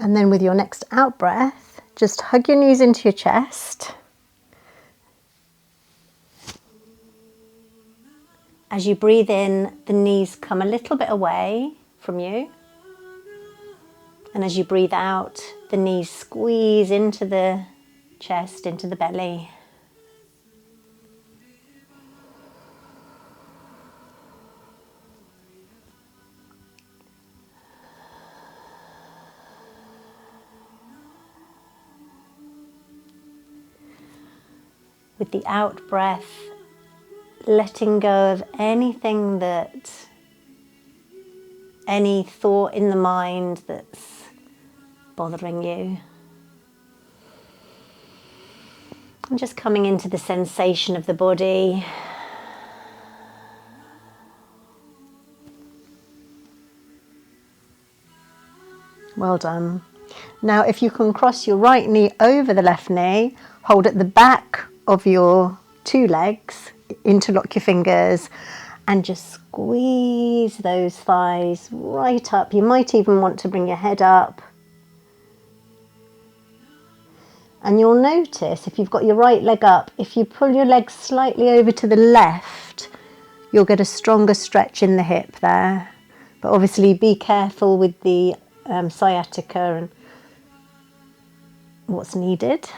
And then with your next out breath, just hug your knees into your chest. As you breathe in, the knees come a little bit away from you. And as you breathe out, the knees squeeze into the chest, into the belly. With the out breath, letting go of anything any thought in the mind that's bothering you. And just coming into the sensation of the body. Well done. Now, if you can cross your right knee over the left knee, hold at the back of your two legs, interlock your fingers, and just squeeze those thighs right up. You might even want to bring your head up. And you'll notice if you've got your right leg up, if you pull your leg slightly over to the left, you'll get a stronger stretch in the hip there. But obviously be careful with the sciatica and what's needed.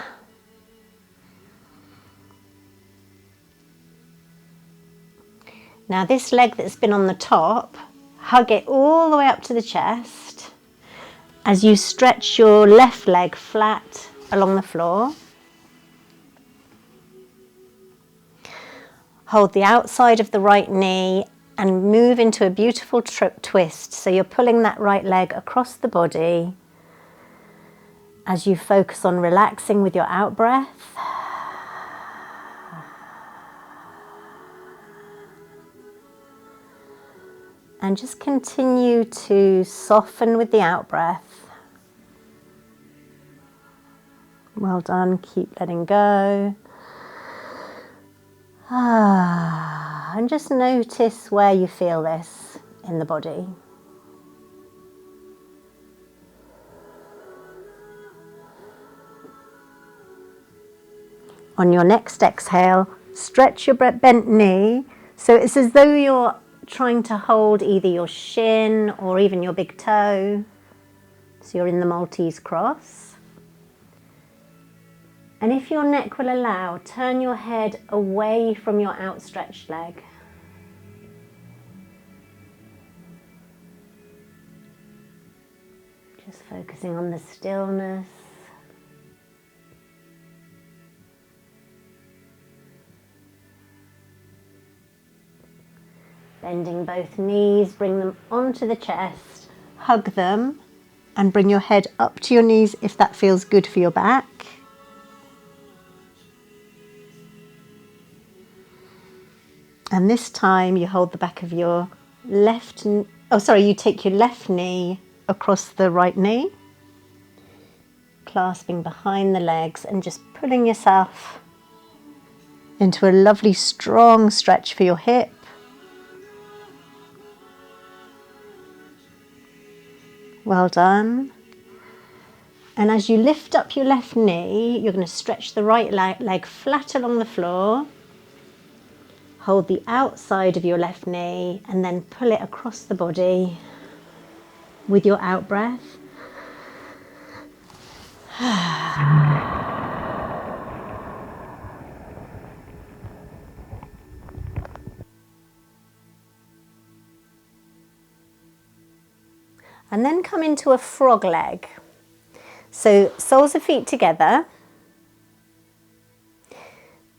Now this leg that's been on the top, hug it all the way up to the chest as you stretch your left leg flat along the floor. Hold the outside of the right knee and move into a beautiful twist. So you're pulling that right leg across the body as you focus on relaxing with your out breath. And just continue to soften with the out breath. Well done, keep letting go. And just notice where you feel this in the body. On your next exhale, stretch your bent knee. So it's as though you're trying to hold either your shin or even your big toe. So you're in the Maltese cross. And if your neck will allow, turn your head away from your outstretched leg. Just focusing on the stillness. Bending both knees, bring them onto the chest, hug them, and bring your head up to your knees if that feels good for your back. And this time you hold the back of your you take your left knee across the right knee, clasping behind the legs and just pulling yourself into a lovely strong stretch for your hip. Well done. And as you lift up your left knee, you're going to stretch the right leg flat along the floor. Hold the outside of your left knee and then pull it across the body with your out breath. And then come into a frog leg. So soles of feet together.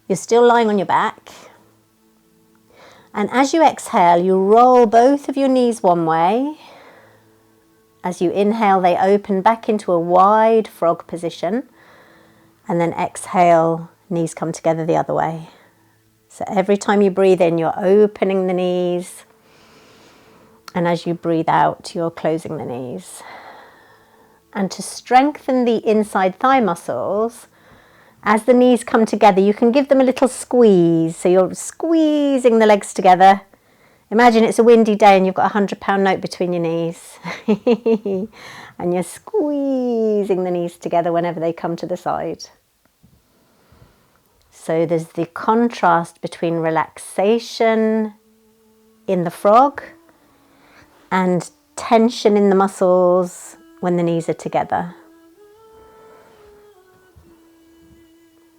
You're still lying on your back. And as you exhale, you roll both of your knees one way. As you inhale, they open back into a wide frog position. And then exhale, knees come together the other way. So every time you breathe in, you're opening the knees. And as you breathe out, you're closing the knees. And to strengthen the inside thigh muscles, as the knees come together, you can give them a little squeeze. So you're squeezing the legs together. Imagine it's a windy day and you've got a £100 note between your knees and you're squeezing the knees together whenever they come to the side. So there's the contrast between relaxation in the frog and tension in the muscles when the knees are together.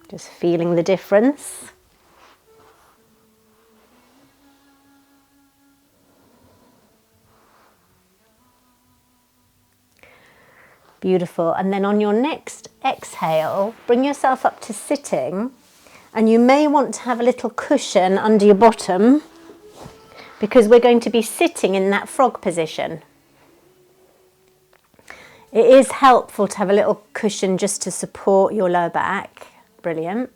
Just feeling the difference. Beautiful. And then on your next exhale, bring yourself up to sitting, and you may want to have a little cushion under your bottom because we're going to be sitting in that frog position. It is helpful to have a little cushion just to support your lower back. Brilliant.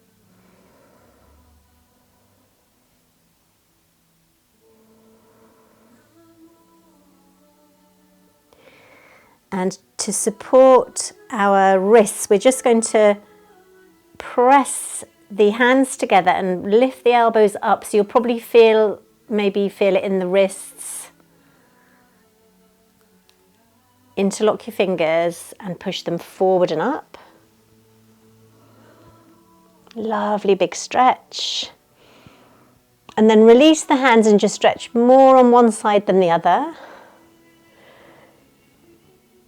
And to support our wrists, we're just going to press the hands together and lift the elbows up. So you'll probably maybe feel it in the wrists. Interlock your fingers and push them forward and up. Lovely big stretch. And then release the hands and just stretch more on one side than the other.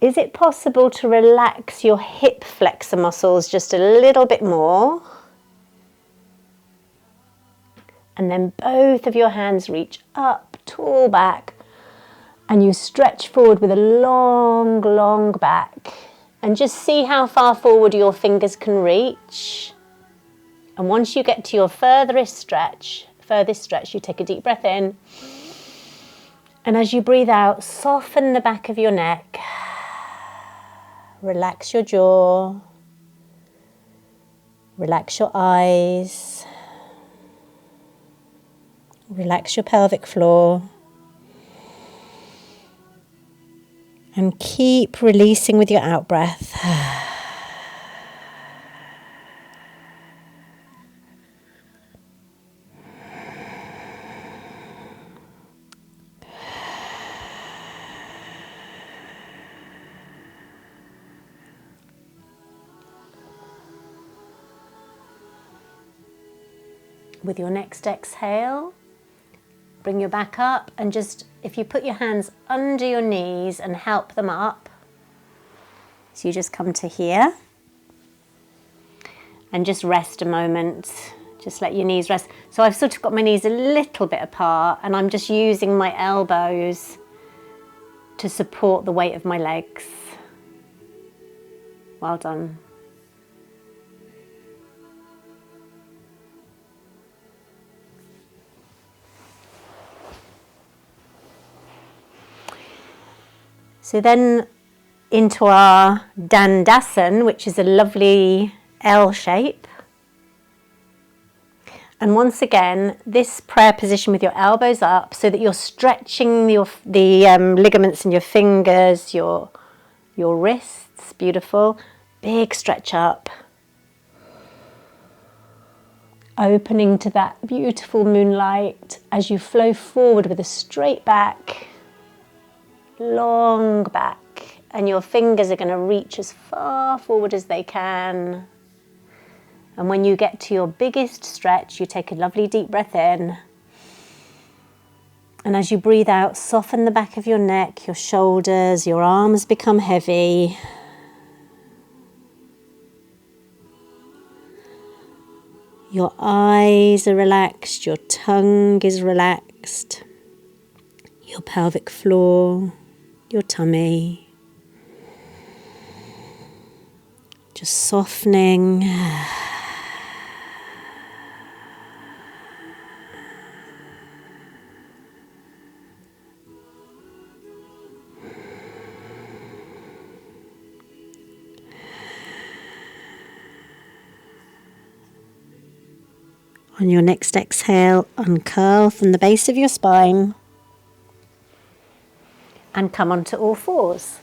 Is it possible to relax your hip flexor muscles just a little bit more? And then both of your hands reach up, tall back, and you stretch forward with a long, long back. And just see how far forward your fingers can reach. And once you get to your furthest stretch, you take a deep breath in. And as you breathe out, soften the back of your neck. Relax your jaw, relax your eyes, relax your pelvic floor, and keep releasing with your out breath. With your next exhale, bring your back up and just, if you put your hands under your knees and help them up, so you just come to here and just rest a moment, just let your knees rest. So I've sort of got my knees a little bit apart and I'm just using my elbows to support the weight of my legs. Well done. So then into our Dandasan, which is a lovely L shape. And once again, this prayer position with your elbows up so that you're stretching the ligaments in your fingers, your wrists, beautiful. Big stretch up. Opening to that beautiful moonlight as you flow forward with a straight back. Long back, and your fingers are going to reach as far forward as they can. And when you get to your biggest stretch, you take a lovely deep breath in. And as you breathe out, soften the back of your neck, your shoulders, your arms become heavy. Your eyes are relaxed, your tongue is relaxed, your pelvic floor, your tummy, just softening. On your next exhale, uncurl from the base of your spine. And come onto all fours.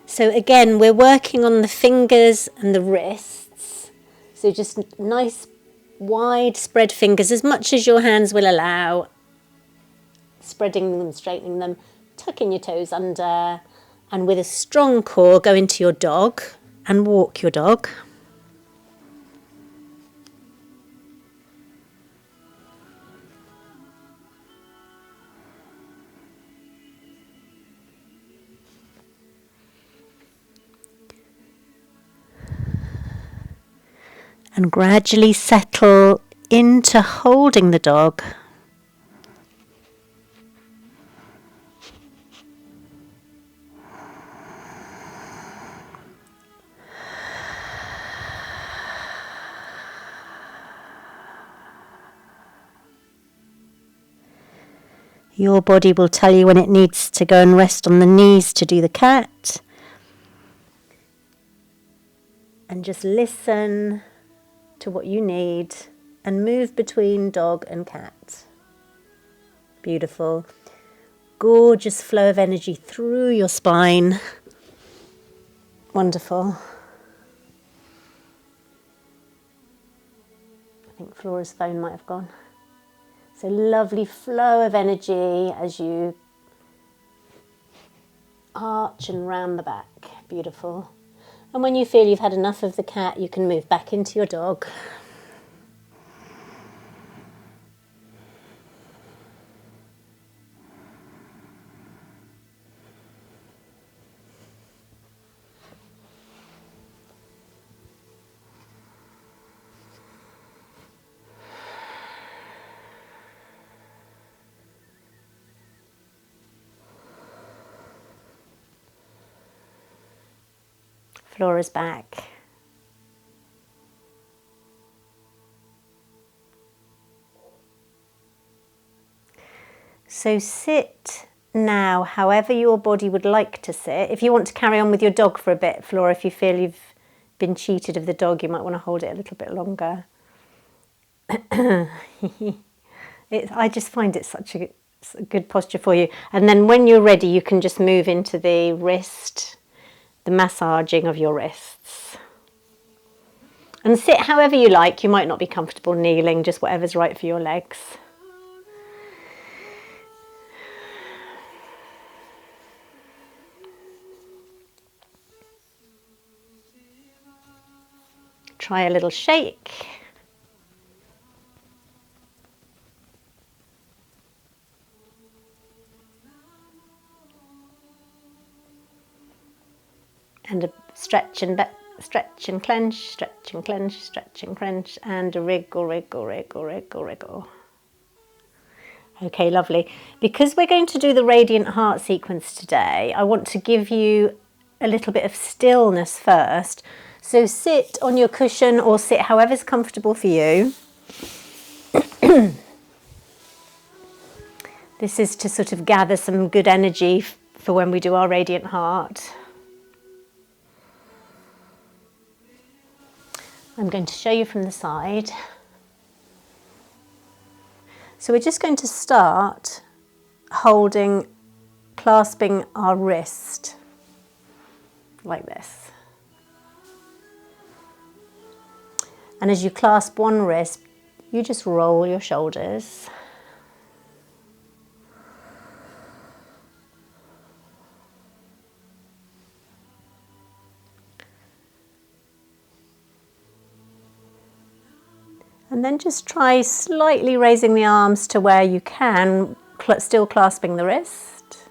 So again, we're working on the fingers and the wrists. So just nice wide spread fingers as much as your hands will allow, spreading them, straightening them, tucking your toes under, and with a strong core go into your dog and walk your dog. And gradually settle into holding the dog. Your body will tell you when it needs to go and rest on the knees to do the cat. And just listen to what you need and move between dog and cat. Beautiful. Gorgeous flow of energy through your spine. Wonderful. I think Flora's phone might have gone. So lovely flow of energy as you arch and round the back. Beautiful. And when you feel you've had enough of the cat, you can move back into your dog. Flora's back. So sit now however your body would like to sit. If you want to carry on with your dog for a bit, Flora, if you feel you've been cheated of the dog, you might want to hold it a little bit longer. I just find it such a good posture for you. And then when you're ready, you can just move into the wrist, the massaging of your wrists. And sit however you like. You might not be comfortable kneeling, just whatever's right for your legs. Try a little shake. And a stretch and clench, stretch and clench, stretch and clench, and a wriggle, wriggle, wriggle, wriggle, wriggle. Okay, lovely. Because we're going to do the Radiant Heart sequence today, I want to give you a little bit of stillness first. So sit on your cushion or sit however's comfortable for you. This is to sort of gather some good energy for when we do our Radiant Heart. I'm going to show you from the side. So we're just going to start clasping our wrist like this. And as you clasp one wrist, you just roll your shoulders. And then just try slightly raising the arms to where you can, still clasping the wrist.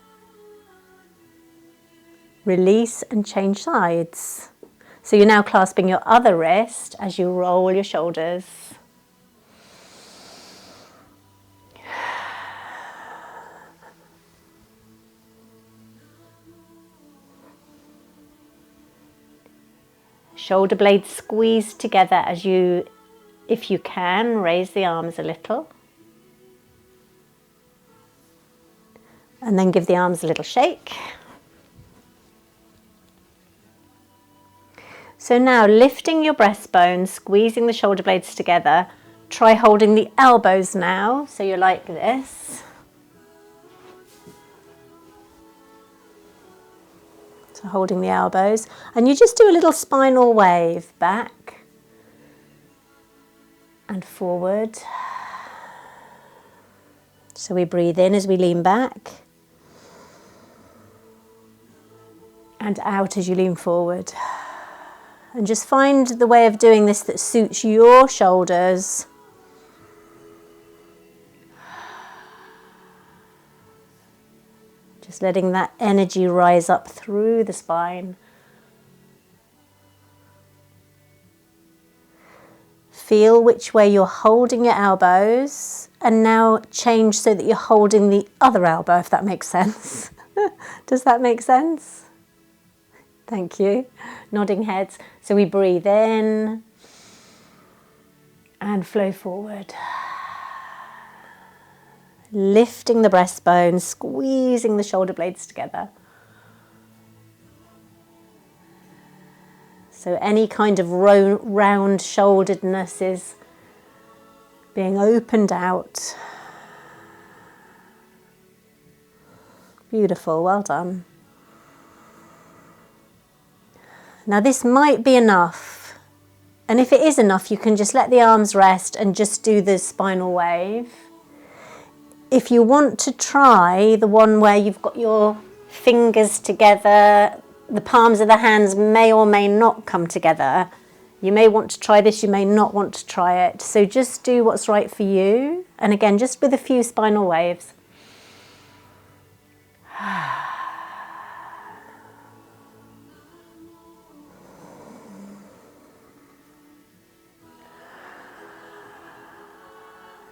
Release and change sides. So you're now clasping your other wrist as you roll your shoulders. Shoulder blades squeeze together as you, if you can, raise the arms a little. And then give the arms a little shake. So now lifting your breastbone, squeezing the shoulder blades together. Try holding the elbows now, so you're like this. So holding the elbows. And you just do a little spinal wave back and forward. So we breathe in as we lean back, and out as you lean forward. And just find the way of doing this that suits your shoulders. Just letting that energy rise up through the spine. Feel which way you're holding your elbows, and now change so that you're holding the other elbow, if that makes sense. Does that make sense? Thank you. Nodding heads. So we breathe in and flow forward. Lifting the breastbone, squeezing the shoulder blades together. So any kind of round shoulderedness is being opened out. Beautiful, well done. Now this might be enough, and if it is enough, you can just let the arms rest and just do the spinal wave. If you want to try the one where you've got your fingers together, the palms of the hands may or may not come together. You may want to try this, you may not want to try it. So just do what's right for you. And again, just with a few spinal waves.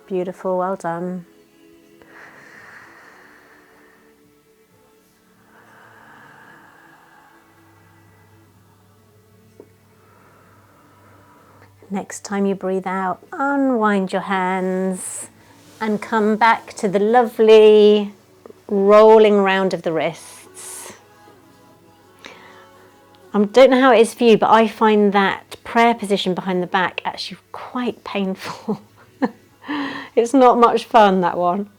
Beautiful, well done. Next time you breathe out, unwind your hands and come back to the lovely rolling round of the wrists. I don't know how it is for you, but I find that prayer position behind the back actually quite painful. It's not much fun, that one.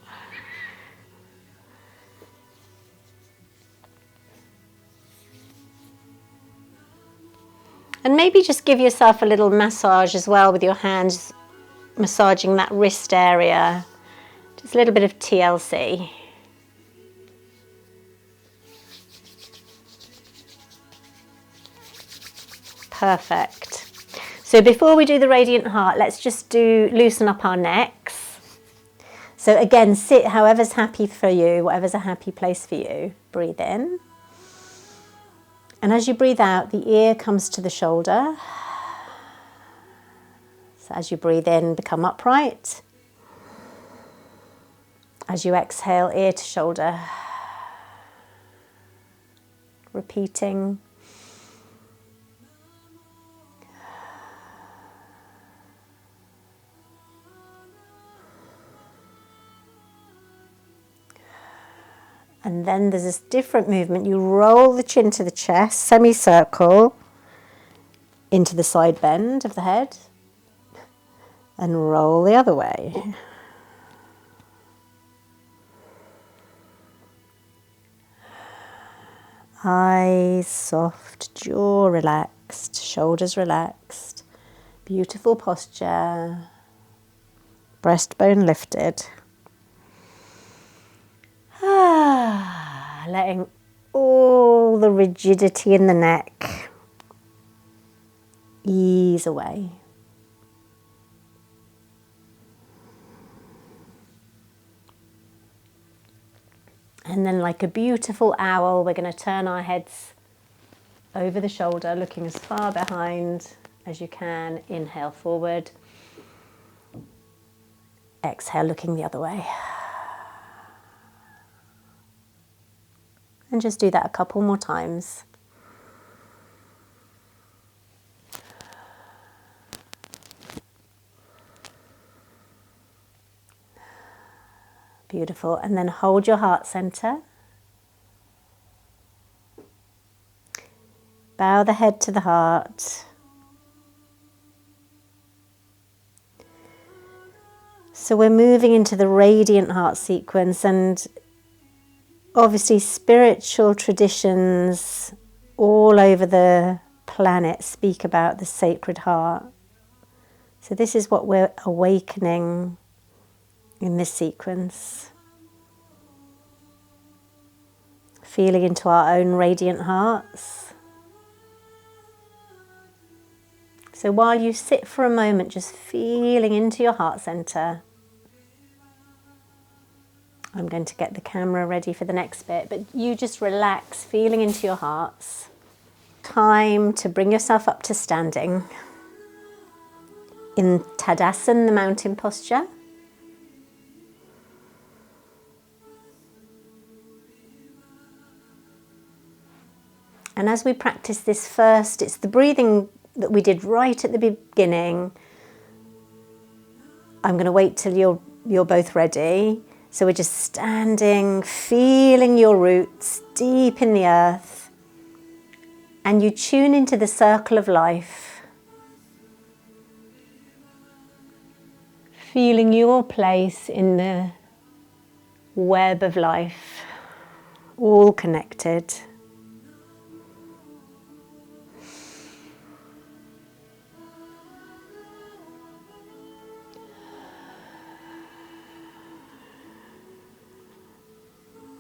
And maybe just give yourself a little massage as well with your hands, massaging that wrist area. Just a little bit of TLC. Perfect. So before we do the radiant heart, let's just loosen up our necks. So again, sit however's happy for you, whatever's a happy place for you. Breathe in. And as you breathe out, the ear comes to the shoulder. So as you breathe in, become upright. As you exhale, ear to shoulder. Repeating. And then there's this different movement. You roll the chin to the chest, semicircle, into the side bend of the head, and roll the other way. Eyes soft, jaw relaxed, shoulders relaxed. Beautiful posture. Breastbone lifted. Letting all the rigidity in the neck ease away. And then like a beautiful owl, we're going to turn our heads over the shoulder, looking as far behind as you can. Inhale forward. Exhale, looking the other way. And just do that a couple more times. Beautiful. And then hold your heart center. Bow the head to the heart. So we're moving into the radiant heart sequence, and obviously spiritual traditions all over the planet speak about the Sacred Heart. So this is what we're awakening in this sequence. Feeling into our own radiant hearts. So while you sit for a moment, just feeling into your heart center, I'm going to get the camera ready for the next bit, but you just relax, feeling into your hearts. Time to bring yourself up to standing in Tadasana, the mountain posture. And as we practice this first, it's the breathing that we did right at the beginning. I'm going to wait till you're both ready. So we're just standing, feeling your roots deep in the earth. And you tune into the circle of life. Feeling your place in the web of life, all connected.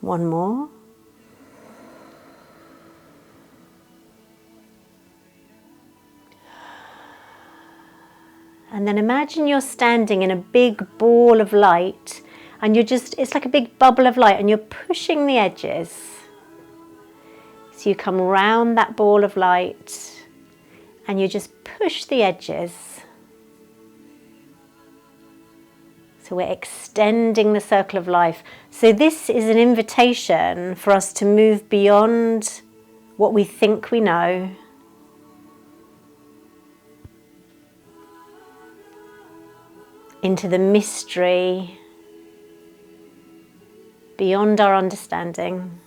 One more. And then imagine you're standing in a big ball of light and it's like a big bubble of light and you're pushing the edges. So you come around that ball of light and you just push the edges. So we're extending the circle of life. So this is an invitation for us to move beyond what we think we know. Into the mystery beyond our understanding.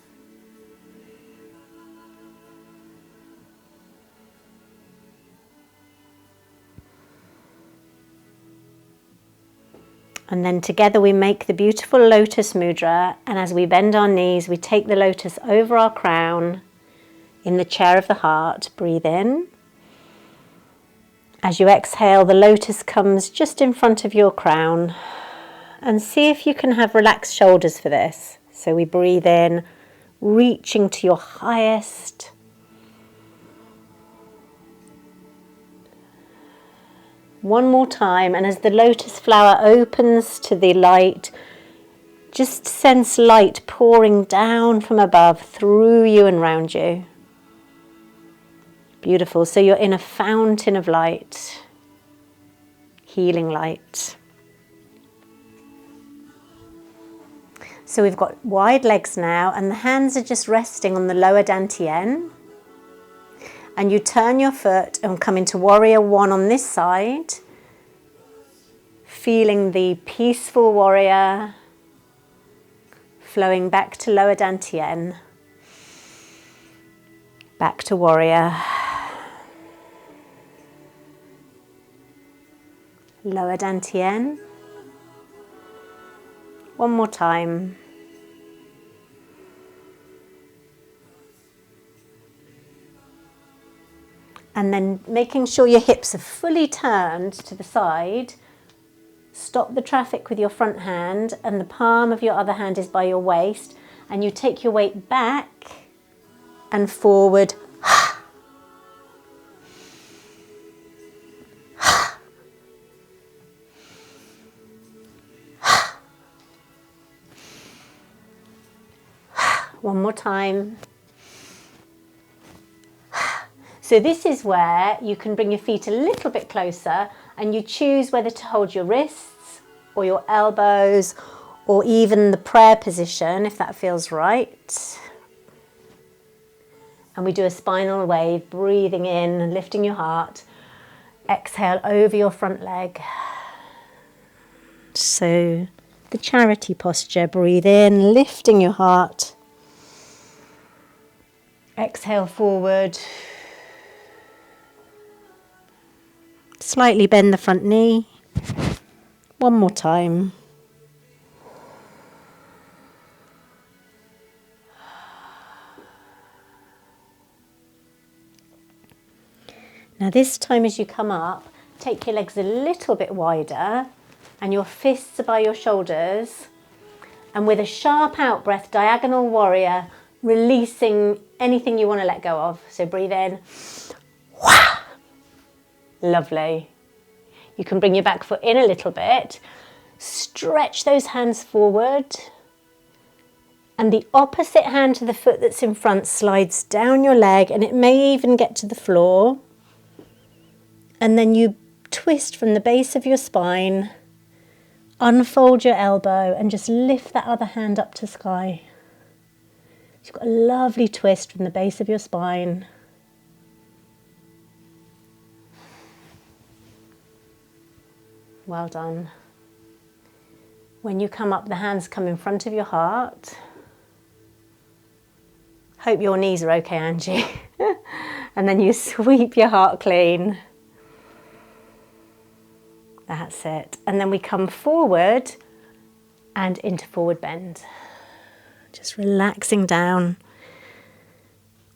And then together we make the beautiful lotus mudra, and as we bend our knees, we take the lotus over our crown in the chair of the heart. Breathe in. As you exhale, the lotus comes just in front of your crown. And see if you can have relaxed shoulders for this. So we breathe in, reaching to your highest. One more time, and as the lotus flower opens to the light, just sense light pouring down from above through you and round you. Beautiful. So you're in a fountain of light, healing light. So we've got wide legs now, and the hands are just resting on the lower dantian. And you turn your foot and come into warrior one on this side, feeling the peaceful warrior flowing back to lower dantian, back to warrior, lower dantian. One more time. And then making sure your hips are fully turned to the side. Stop the traffic with your front hand, and the palm of your other hand is by your waist. And you take your weight back and forward. One more time. So this is where you can bring your feet a little bit closer and you choose whether to hold your wrists or your elbows or even the prayer position if that feels right. And we do a spinal wave, breathing in and lifting your heart. Exhale over your front leg. So the charity posture, breathe in, lifting your heart. Exhale forward. Slightly bend the front knee. One more time. Now this time as you come up, take your legs a little bit wider and your fists are by your shoulders. And with a sharp out breath, diagonal warrior, releasing anything you want to let go of. So breathe in. Lovely. You can bring your back foot in a little bit. Stretch those hands forward. And the opposite hand to the foot that's in front slides down your leg, and it may even get to the floor. And then you twist from the base of your spine, unfold your elbow, and just lift that other hand up to sky. You've got a lovely twist from the base of your spine. Well done. When you come up, the hands come in front of your heart. Hope your knees are okay, Angie. And then you sweep your heart clean. That's it. And then we come forward and into forward bend. Just relaxing down.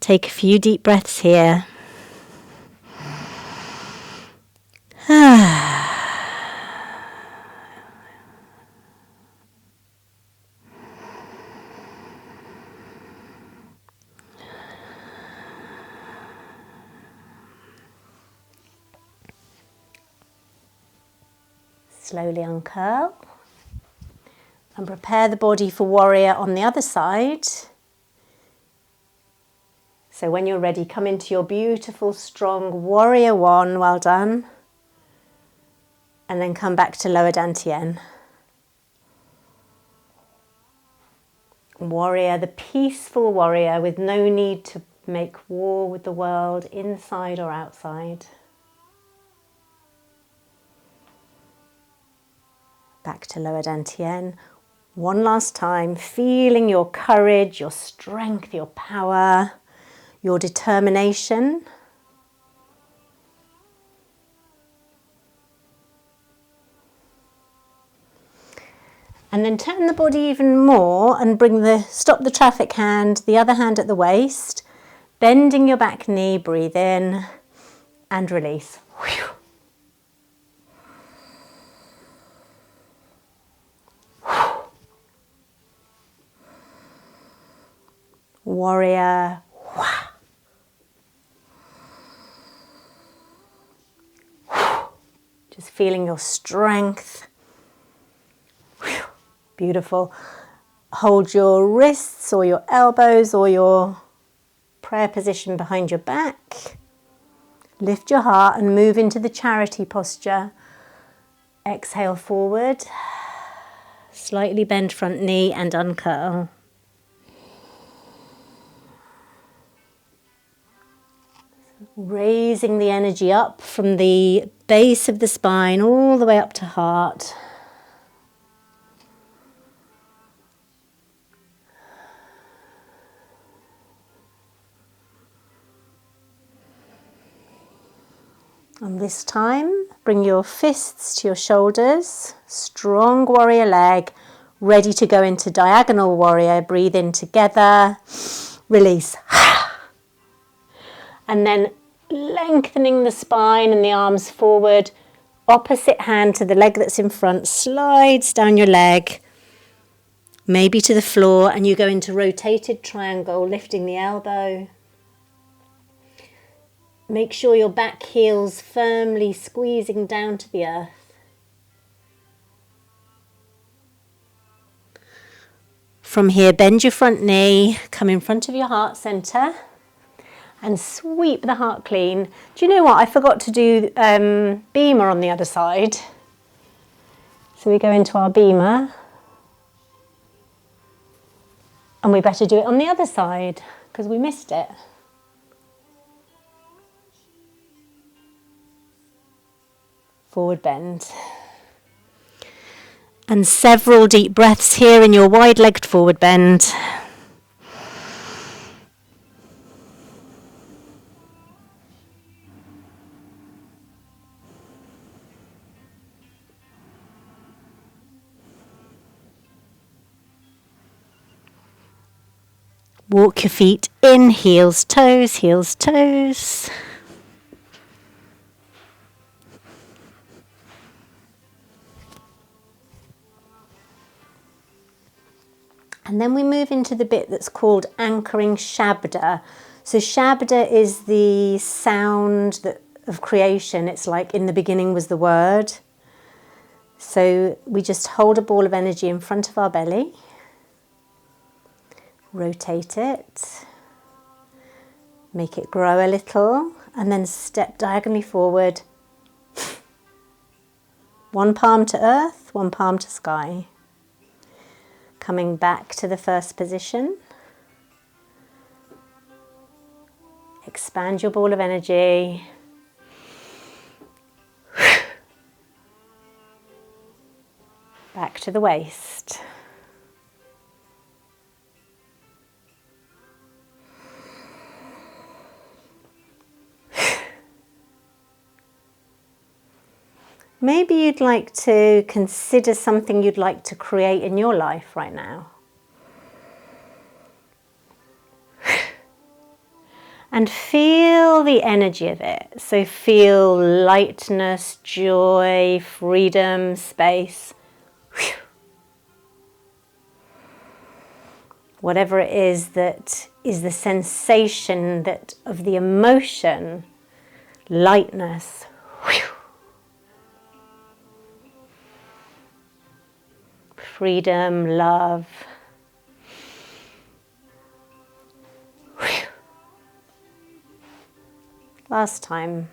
Take a few deep breaths here. Slowly uncurl and prepare the body for warrior on the other side. So when you're ready, come into your beautiful, strong warrior one. Well done. And then come back to lower dantian. Warrior, the peaceful warrior with no need to make war with the world inside or outside. Back to lower dantian. One last time, feeling your courage, your strength, your power, your determination. And then turn the body even more and bring stop the traffic hand, the other hand at the waist, bending your back knee, breathe in and release. Warrior. Just feeling your strength. Beautiful. Hold your wrists or your elbows or your prayer position behind your back. Lift your heart and move into the charity posture. Exhale forward. Slightly bend front knee and uncurl. Raising the energy up from the base of the spine all the way up to heart. And this time, bring your fists to your shoulders, strong warrior leg, ready to go into diagonal warrior. Breathe in together, release. And then lengthening the spine and the arms forward, opposite hand to the leg that's in front, slides down your leg, maybe to the floor, and you go into rotated triangle, lifting the elbow. Make sure your back heel's firmly squeezing down to the earth. From here, bend your front knee, come in front of your heart center, and sweep the heart clean. Do you know what? I forgot to do beamer on the other side. So we go into our beamer. And we better do it on the other side because we missed it. Forward bend. And several deep breaths here in your wide-legged forward bend. Walk your feet in, heels, toes, heels, toes. And then we move into the bit that's called anchoring Shabda. So Shabda is the sound of creation. It's like in the beginning was the word. So we just hold a ball of energy in front of our belly, rotate it, make it grow a little, and then step diagonally forward. One palm to earth, one palm to sky. Coming back to the first position. Expand your ball of energy. Back to the waist. Maybe you'd like to consider something you'd like to create in your life right now. And feel the energy of it. So feel lightness, joy, freedom, space. Whatever it is that is the sensation that of the emotion, lightness. Freedom, love. Last time.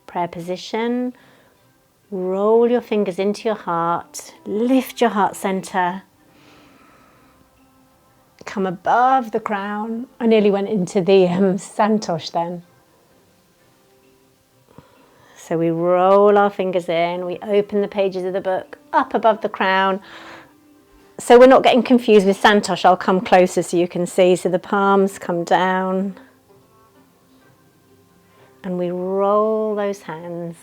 Prayer position. Roll your fingers into your heart. Lift your heart center. Come above the crown. I nearly went into the Santosh then. So we roll our fingers in. We open the pages of the book up above the crown. So we're not getting confused with Santosh. I'll come closer so you can see. So the palms come down. And we roll those hands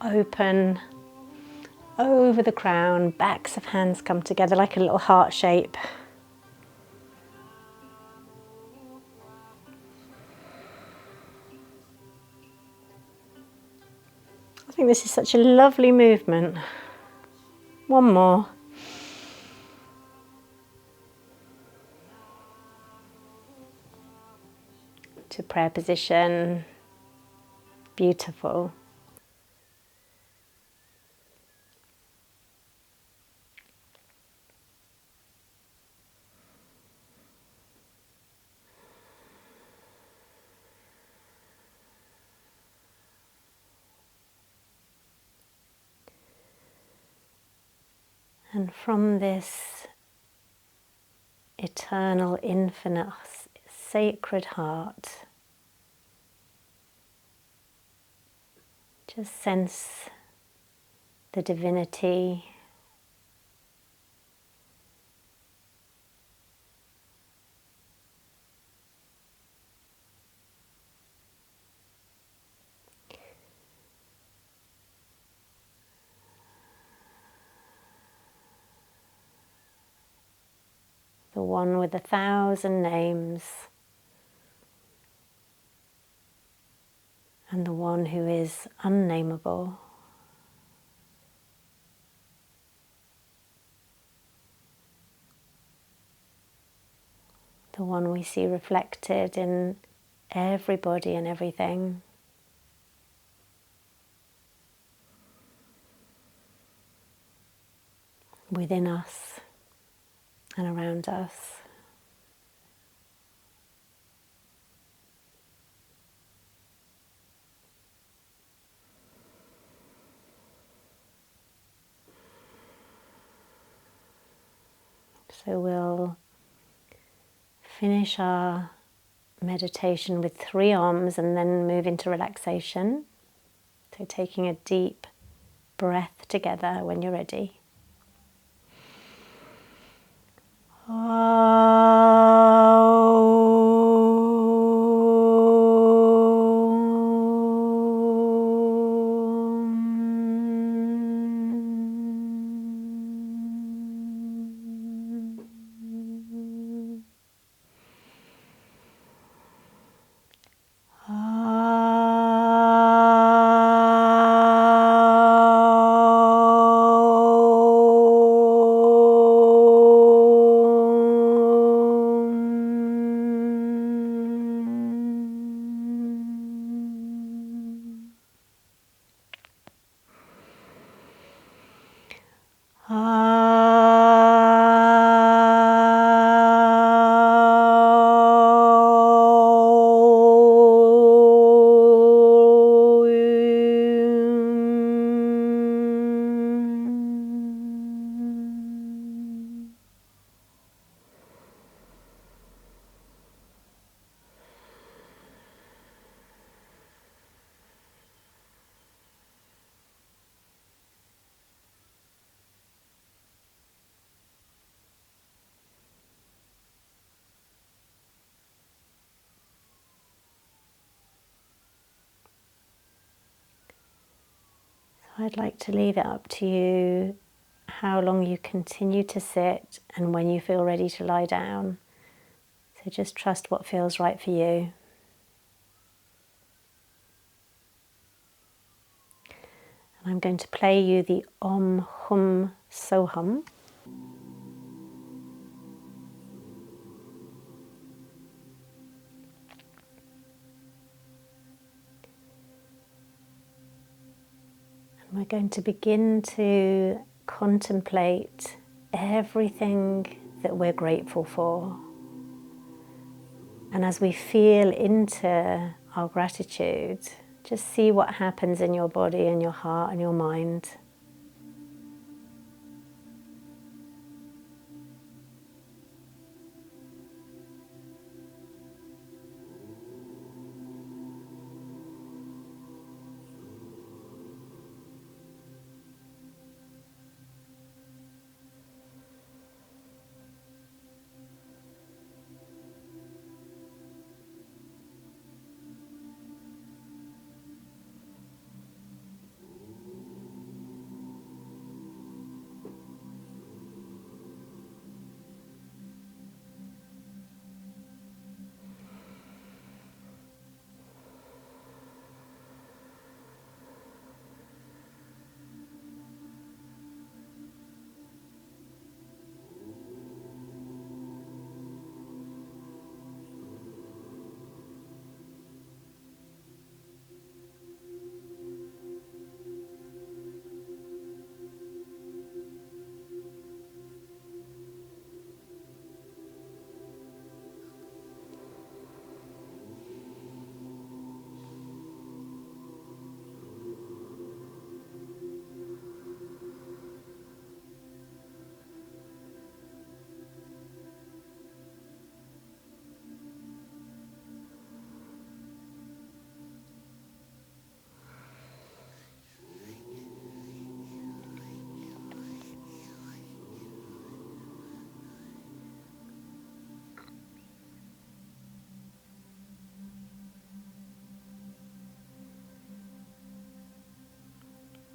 open over the crown. Backs of hands come together like a little heart shape. I think this is such a lovely movement. One more. To prayer position. Beautiful. And from this eternal, infinite, sacred heart, just sense the divinity, the one with 1,000 names, and the one who is unnameable. The one we see reflected in everybody and everything. Within us and around us. So we'll finish our meditation with 3 Oms and then move into relaxation. So taking a deep breath together when you're ready. I'd like to leave it up to you how long you continue to sit and when you feel ready to lie down. So just trust what feels right for you. And I'm going to play you the Om Hum Sohum. And we're going to begin to contemplate everything that we're grateful for. And as we feel into our gratitude, just see what happens in your body and your heart and your mind.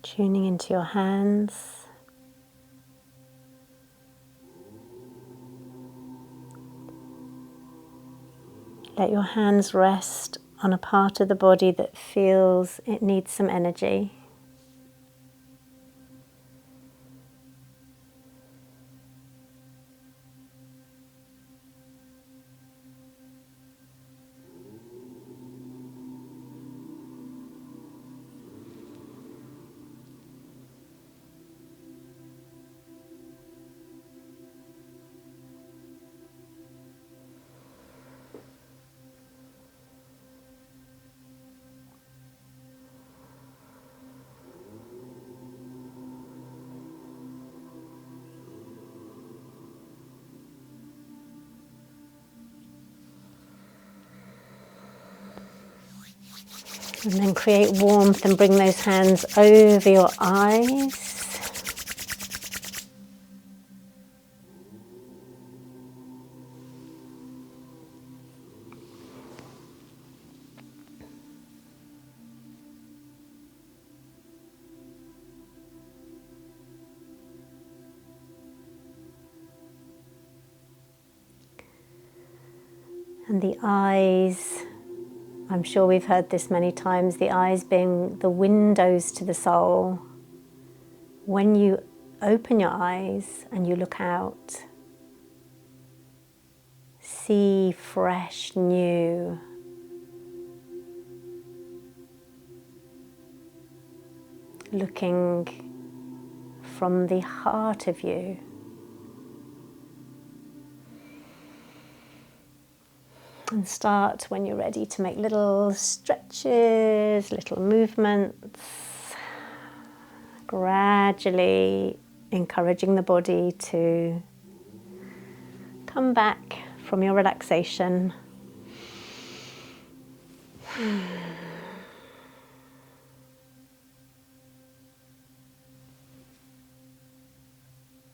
Tuning into your hands. Let your hands rest on a part of the body that feels it needs some energy. And then create warmth and bring those hands over your eyes. And the eyes, I'm sure we've heard this many times, the eyes being the windows to the soul. When you open your eyes and you look out, see fresh, new. Looking from the heart of you. And start when you're ready to make little stretches, little movements, gradually encouraging the body to come back from your relaxation.